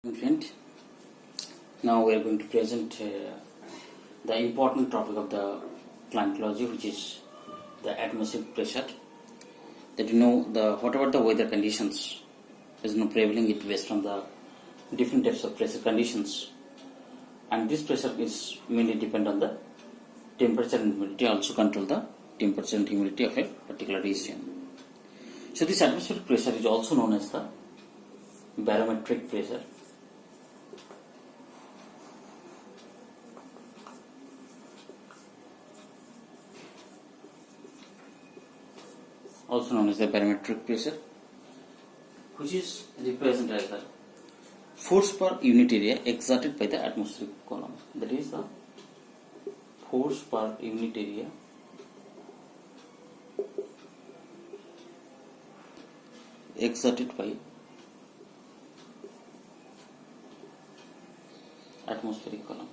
Friend, now we are going to present the important topic of the climatology, which is the atmospheric pressure. That whatever the weather conditions is prevailing it based on the different types of pressure conditions, and this pressure is mainly depend on the temperature and humidity. Also control the temperature and humidity of a particular region. So this atmospheric pressure is also known as the barometric pressure. Also known as the barometric pressure, which is represented as the force per unit area exerted by the atmospheric column. That is the force per unit area exerted by atmospheric column.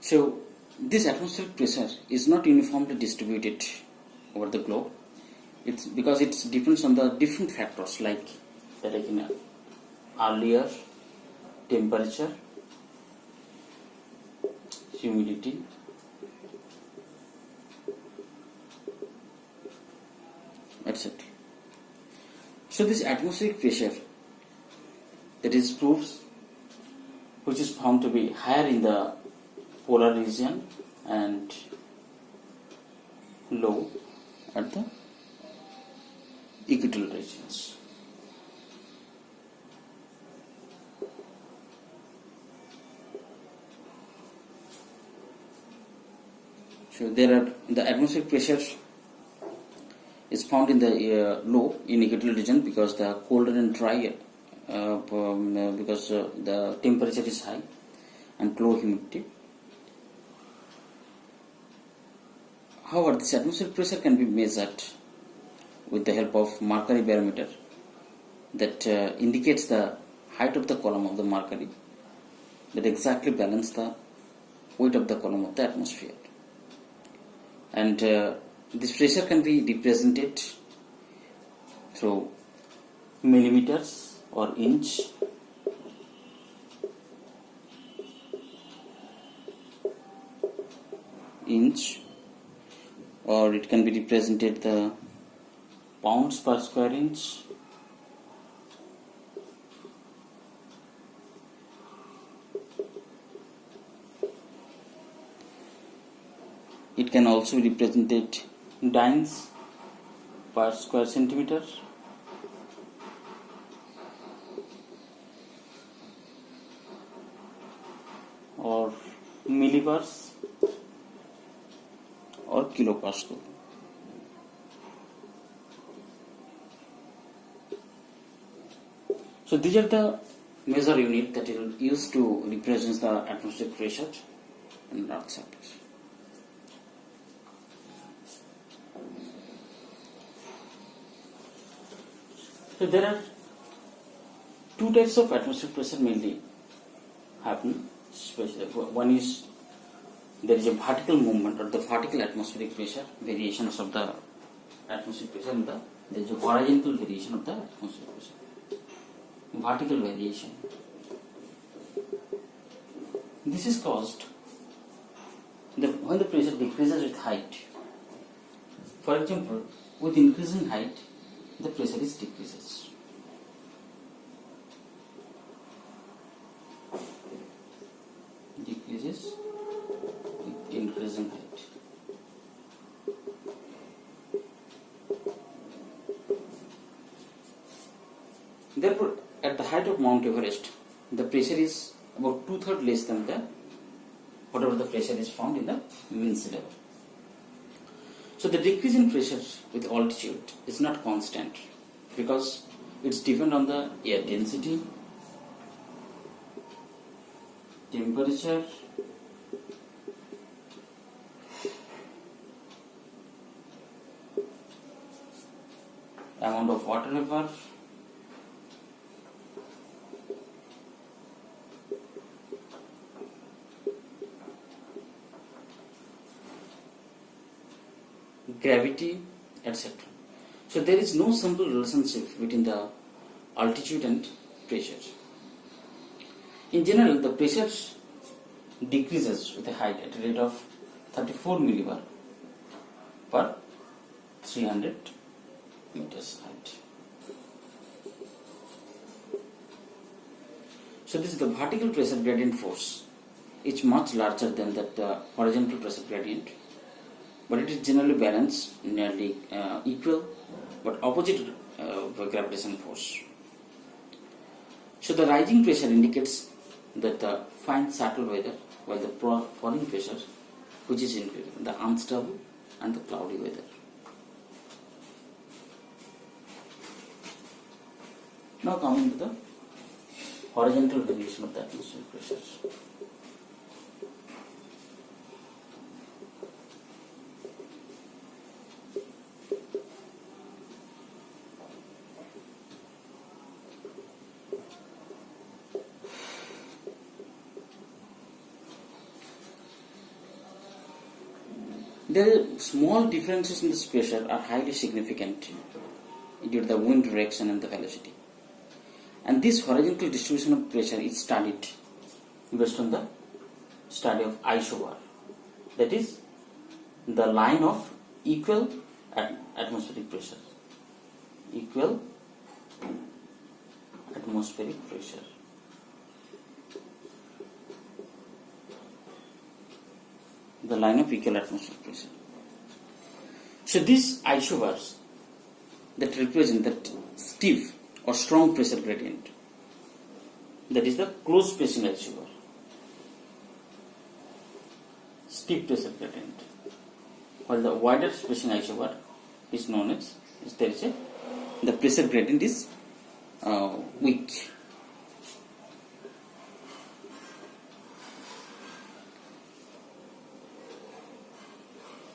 So this atmospheric pressure is not uniformly distributed over the globe. It's because it depends on the different factors like earlier temperature, humidity, etc. So this atmospheric pressure, that is proves, which is found to be higher in the polar region and low at the equatorial regions. So the atmospheric pressure is found in the low in equatorial region because the colder and drier because the temperature is high and low humidity. However, this atmospheric pressure can be measured with the help of mercury barometer that indicates the height of the column of the mercury that exactly balance the weight of the column of the atmosphere. And this pressure can be represented through millimeters or inch, or it can be represented the pounds per square inch, it can also be represented dynes per square centimeter, or millibars or kilopascal. So these are the measure unit that is used to represent the atmospheric pressure in the Earth surface. So there are two types of atmospheric pressure mainly happen. Especially one is there is a vertical movement or the vertical atmospheric pressure, variations of the atmospheric pressure, and there is a horizontal variation of the atmospheric pressure. Vertical variation. This is caused when the pressure decreases with height. For example, with increasing height, the pressure is decreases. Decreases with increasing height. Therefore, at the height of Mount Everest, the pressure is about 2/3 less than whatever the pressure is found in the mean sea level. So the decrease in pressure with altitude is not constant because it's depend on the air density, temperature, amount of water vapor, gravity, etc. So there is no simple relationship between the altitude and pressure. In general, the pressure decreases with a height at a rate of 34 millibar per 300 meters height. So this is the vertical pressure gradient force. It's much larger than that horizontal pressure gradient, but it is generally balanced, nearly equal, but opposite gravitational force. So the rising pressure indicates that the fine subtle weather, while the falling pressure, which is including the unstable and the cloudy weather. Now coming to the horizontal variation of the atmospheric pressures. There are small differences in this pressure are highly significant due to the wind direction and the velocity. And this horizontal distribution of pressure is studied based on the study of isobar. That is the line of equal atmospheric pressure. Equal atmospheric pressure. The line of equal atmospheric pressure. So these isobars that represent that stiff or strong pressure gradient, that is the close spacing isobar, stiff pressure gradient, while the wider spacing isobar is known as the pressure gradient is weak.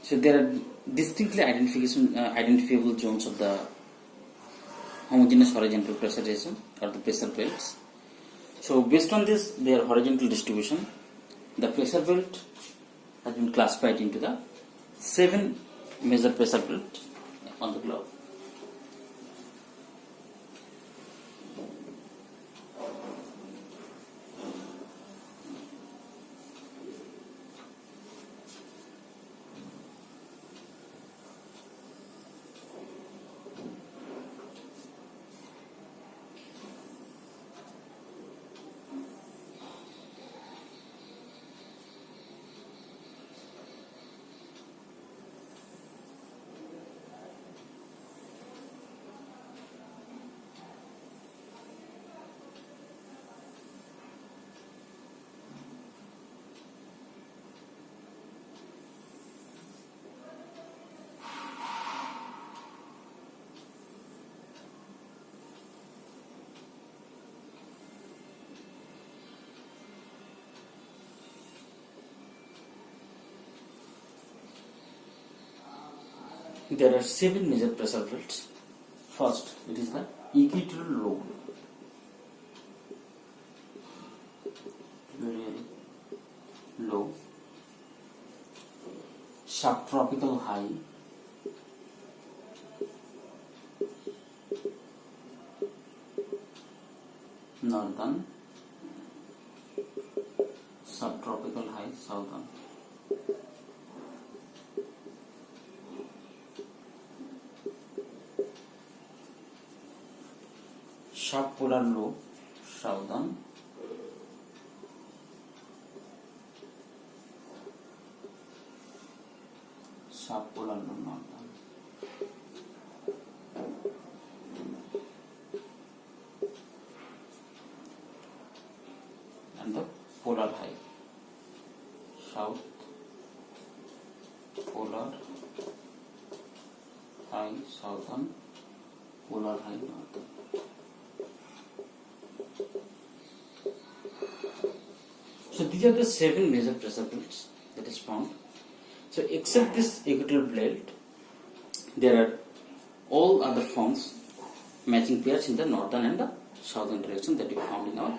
So there are distinctly identifiable zones of the homogeneous horizontal pressure region or the pressure belts. So based on this, their horizontal distribution, the pressure belt has been classified into the 7 major pressure belts on the globe. There are 7 major pressure belts. First, it is the equatorial low. Very low. Subtropical high. Northern. Subtropical high, southern. Subpolar low, southern. Subpolar low, northern. And the polar high, south polar high, southern, polar high, northern. So these are the 7 major pressure belts that is found. So except this equatorial belt, there are all other forms, matching pairs in the northern and the southern direction that we found in our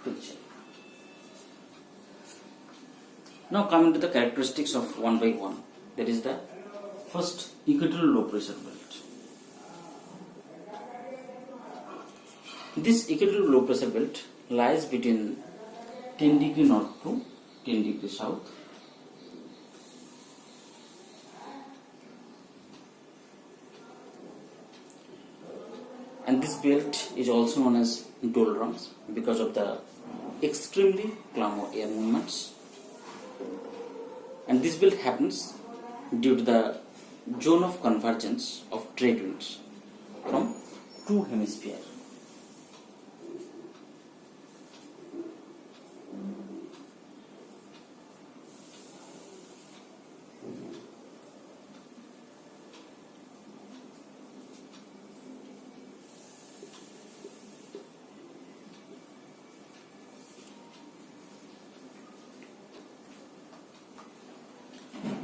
picture. Now coming to the characteristics of one by one. That is the first equatorial low pressure belt. This equatorial low pressure belt lies between 10 degree north to 10 degree south. And this belt is also known as doldrums because of the extremely calm air movements. And this belt happens due to the zone of convergence of trade winds from two hemispheres.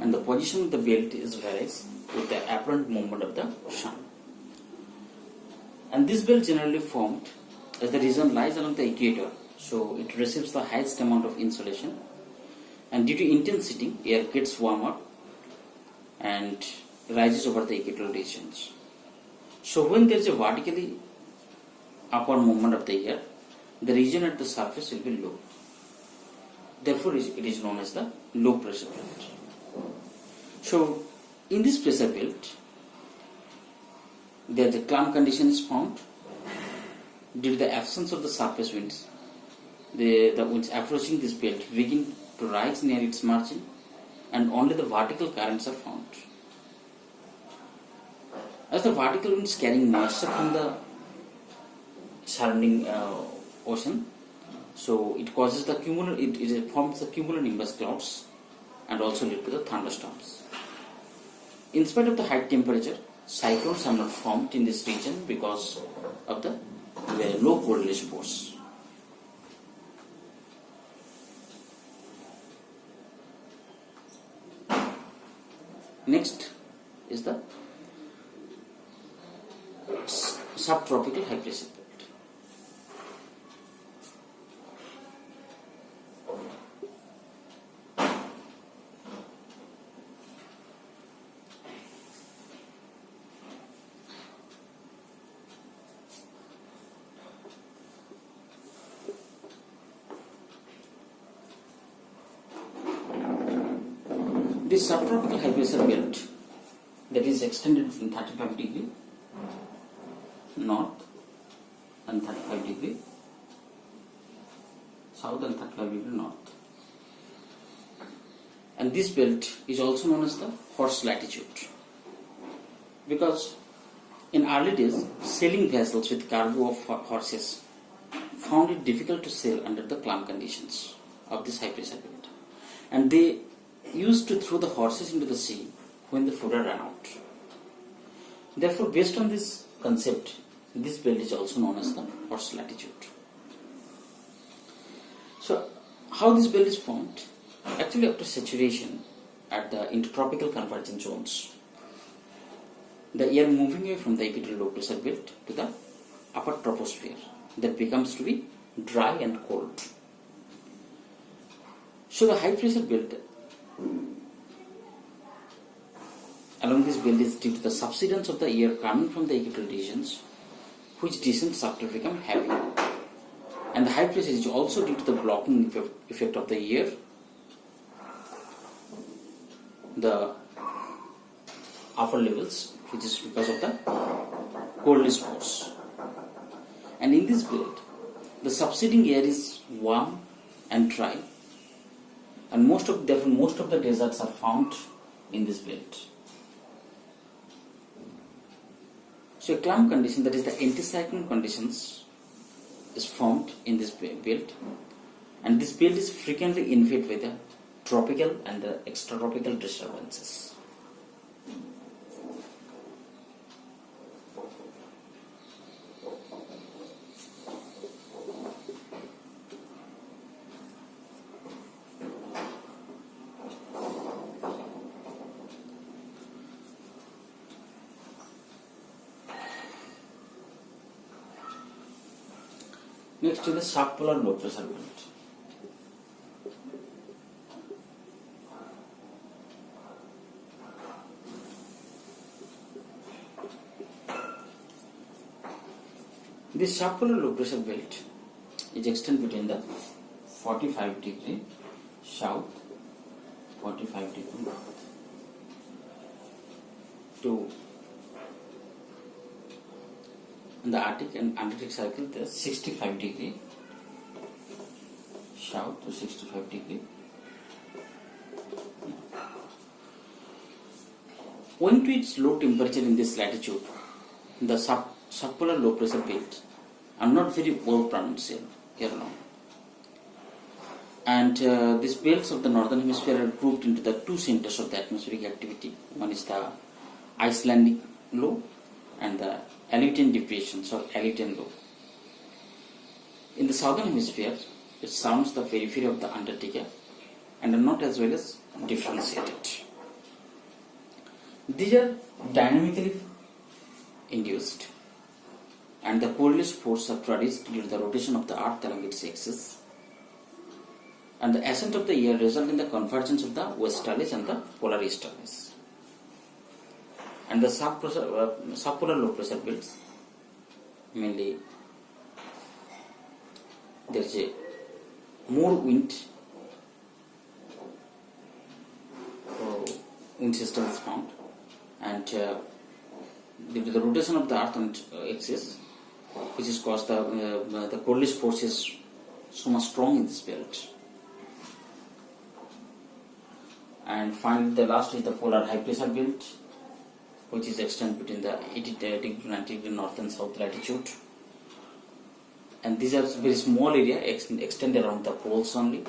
And the position of the belt is varies with the apparent movement of the sun. And this belt generally formed as the region lies along the equator, so it receives the highest amount of insolation, and due to intense heating, air gets warmer and rises over the equatorial regions. So when there is a vertically upward movement of the air, the region at the surface will be low. Therefore, it is known as the low pressure belt. So, in this pressure belt, there the calm condition is found due to the absence of the surface winds. The winds approaching this belt begin to rise near its margin, and only the vertical currents are found. As the vertical winds carrying moisture from the surrounding ocean, so it causes the it forms the cumulonimbus clouds and also lead to the thunderstorms. In spite of the high temperature, cyclones are not formed in this region because of the low correlation force. Next is the subtropical high pressure belt. This subtropical high pressure belt that is extended from 35 degree north and 35 degree south and 35 degree north. And this belt is also known as the horse latitude because in early days sailing vessels with cargo of horses found it difficult to sail under the calm conditions of this high pressure belt, and they used to throw the horses into the sea when the fodder ran out. Therefore, based on this concept, this belt is also known as the horse latitude. So, how this belt is formed? Actually, after saturation at the intertropical convergence zones, the air moving away from the equatorial low pressure belt to the upper troposphere that becomes to be dry and cold. So, the high pressure belt along this belt is due to the subsidence of the air coming from the equatorial regions, which descends after become heavy. And the high pressure is also due to the blocking effect of the air, the upper levels, which is because of the coldness force. And in this belt, the subsiding air is warm and dry, and most of the deserts are found in this belt. So a calm condition, that is the anticyclone conditions, is formed in this belt, and this belt is frequently invaded by the tropical and the extratropical disturbances. Next is the subpolar low pressure belt. This subpolar low pressure belt is extended between the 45 degree south, 45 degree north to the Arctic and Antarctic cycle, the 65 degree south to 65 degree. Owing to its low temperature in this latitude, the subpolar low pressure belts are not very well pronounced here now. And these belts of the northern hemisphere are grouped into the two centers of the atmospheric activity. One is the Icelandic low and the Aleutian depressions or Aleutian low. In the southern hemisphere, it surrounds the periphery of the Antarctica and are not as well as differentiated. These are dynamically induced, and the Coriolis force are produced due to the rotation of the Earth along its axis, and the ascent of the air result in the convergence of the westerlies and the polar easterlies. And the subpolar low pressure belts, mainly there is a more wind system is found, and due to the rotation of the Earth on its axis, which is caused the Coriolis force is so much strong in this belt. And finally, the last is the polar high pressure belt, which is extended between the 80 degree to 90 degree north and south latitude. And these are very small area extended around the poles only.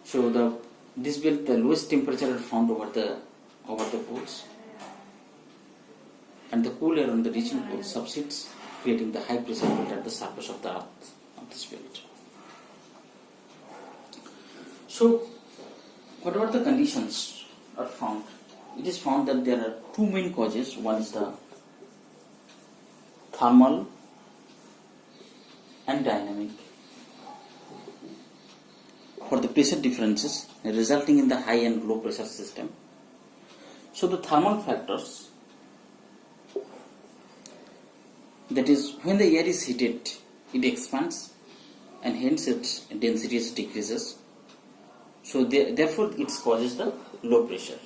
So this belt, the lowest temperature are found over the poles, and the cool air on the region poles subsides, creating the high pressure belt at the surface of the Earth of this belt. So, whatever the conditions are found, it is found that there are two main causes. One is the thermal and dynamic for the pressure differences resulting in the high and low pressure system. So the thermal factors, that is, when the air is heated, it expands and hence its density decreases. So therefore it causes the low pressure.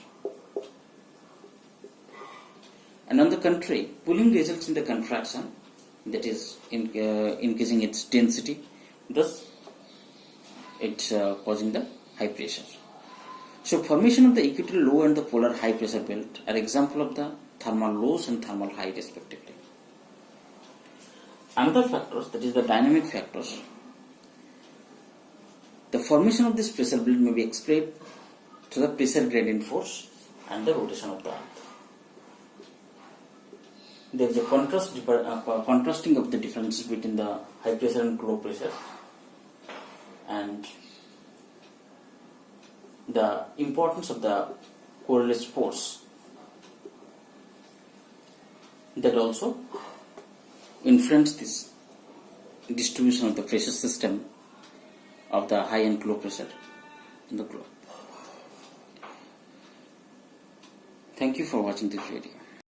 And on the contrary, cooling results in the contraction, that is increasing its density, thus it's causing the high pressure. So formation of the equatorial low and the polar high pressure belt are example of the thermal lows and thermal high respectively. Another factors, that is the dynamic factors, the formation of this pressure belt may be explained to the pressure gradient force and the rotation of the Earth. There is a contrasting of the differences between the high pressure and low pressure, and the importance of the Coriolis force that also influence this distribution of the pressure system of the high and low pressure in the globe. Thank you for watching this video.